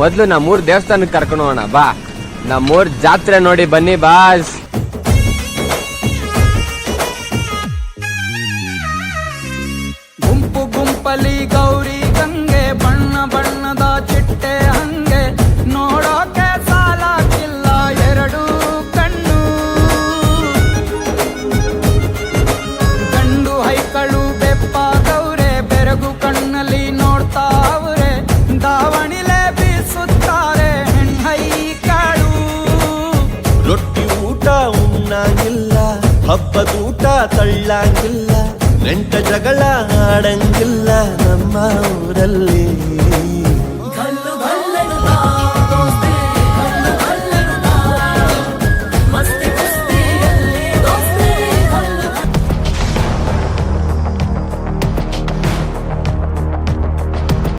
ಮೊದ್ಲು ನಮ್ಮೂರ್ ದೇವಸ್ಥಾನಕ್ಕೆ ಕರ್ಕೊಂಡು ಹೋಗೋಣ ಬಾ. ನಮ್ಮೂರ್ ಜಾತ್ರೆ ನೋಡಿ ಬನ್ನಿ ಬಾಸ್. ಗುಂಪು ಗುಂಪಲಿ ಗೌರಿ ಗಂಗೆ, ಬಣ್ಣ ಬಣ್ಣದ ಚಿಟ್ಟೆ ಹಂಗೆ, ನೋಡೋಕೆ ಸಾಲಾಗಿಲ್ಲ ಎರಡು ಕಣ್ಣು. ಗಂಡು ಹೈಕಳು ಬೆಪ್ಪಾದವ್ರೆ, ಬೆರಗು ಕಣ್ಣಲ್ಲಿ ನೋಡ್ತಾ ಅವ್ರೆ, ದಾವಣಿಲೆ ಬೀಸುತ್ತಾರೆ ಹೆಣ್ಣೈಕಳು. ರೊಟ್ಟಿ ಊಟ ಉಣ್ಣಂಗಿಲ್ಲ, ಹಬ್ಬದೂಟ ತಳ್ಳಂಗಿಲ್ಲ, ನೆಂಟ ಜಗಳ ಆಡಂಗಿಲ್ಲ ನಮ್ಮ ಊರಲ್ಲಿ.